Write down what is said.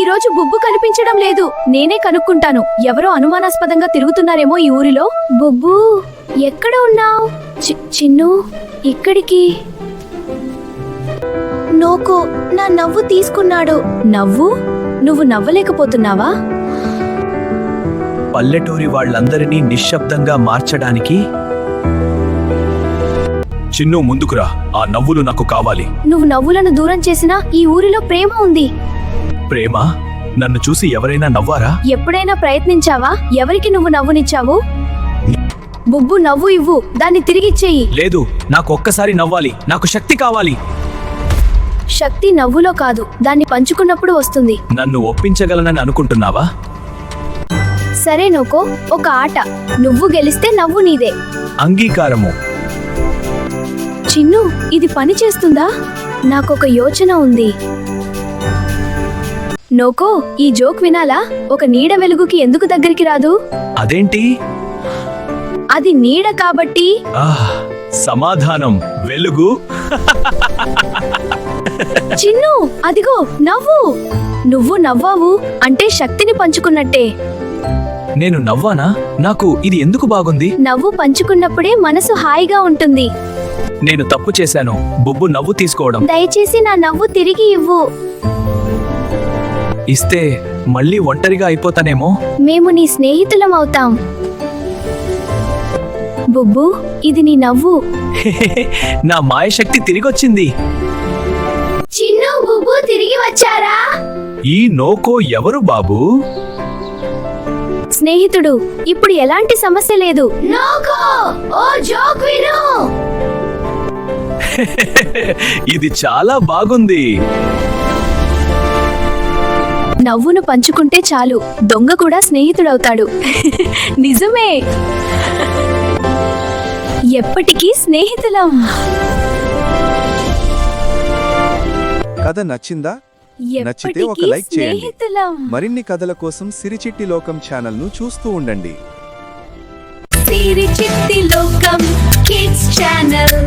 రోజు బుబ్బు కనిపించడం లేదు. నేనే కనుక్కుంటాను. ఎవరో అనుమానాస్పదంగా తిరుగుతున్నారేమో ఈ ఊరిలో. బుబ్బు, ఎక్కడ ఉన్నావ్? చిన్ను, ఇక్కడికి. నోకో నా నవ్వు తీసుకున్నాడు. నవ్వు? నువ్వు నవ్వలేకపోతున్నావా? పల్లెటూరి వాళ్ళందరినీ నిశ్శబ్దంగా మార్చడానికి. చిన్ను, ముందుకురా. ఆ నవ్వులు నాకు కావాలి. నువ్వు నవ్వులను దూరం చేసినా ఈ ఊరిలో ప్రేమ ఉంది. ప్రేమ? నన్ను చూసి ఎవరైనా నవ్వారా? ఎప్పుడైనా ప్రయత్నించావా? ఎవరికి నువ్వు నవ్వునిచ్చావు? బుబ్బు, నవ్వు ఇవ్వు. దాన్ని తిరిగిచ్చేయి. లేదు, నాకు ఒక్కసారి నవ్వాలి. నాకు శక్తి కావాలి. శక్తి నవ్వులో కాదు, దాన్ని పంచుకున్నప్పుడు వస్తుంది. నన్ను ఒప్పించగలనని అనుకుంటున్నావా? సరే నోకో, ఒక ఆట. నువ్వు గెలిస్తే నవ్వు నీదే. అంగీకారము. చిన్ను, ఇది పని చేస్తుందా? నాకొక యోచన ఉంది. నోకో, ఈ జోక్ వినాలా? ఒక నీడ వెలుగుకి ఎందుకు దగ్గరికి రాదు? అదేంటి? అది నీడ కాబట్టి. సమాధానం వెలుగు. చిన్ను, అదిగో నవ్వు. నువ్వు నవ్వావు అంటే శక్తిని పంచుకున్నట్టే. నేను నవ్వానా? నాకు ఇది ఎందుకు బాగుంది? నవ్వు పంచుకున్నప్పుడే మనసు హాయిగా ఉంటుంది. నేను తప్పు చేశాను. బుబ్బు నవ్వు తీసుకోవడం. దయచేసి నా నవ్వు తిరిగి ఇవ్వు. ఇస్తే మళ్ళీ ఒంటరిగా అయిపోతానేమో. మేము నీ స్నేహితులం అవుతాం. బుబ్బు, ఇది నీ నవ్వు. నా మాయశక్తి తిరిగొచ్చింది. చిన్ను, బుబ్బు తిరిగి వచ్చారా? ఈ నోకో ఎవరు బాబూ? స్నేహితుడు. ఇప్పుడు ఎలాంటి సమస్య లేదు. నోకో, ఓ జోక్ విను. ఇది చాలా బాగుంది. నవ్వును పంచుకుంటే చాలు, దొంగ కూడా స్నేహితుడవుతాడు. నిజమే. ఎప్పటికీ స్నేహితులం. కథ నచ్చిందా? నచ్చితే ఒక లైక్ చేయండి. మరిన్ని కథల కోసం సిరిచిట్టి లోకం ఛానల్ను చూస్తూ ఉండండి. సిరిచిట్టి లోకం కిడ్స్ ఛానల్.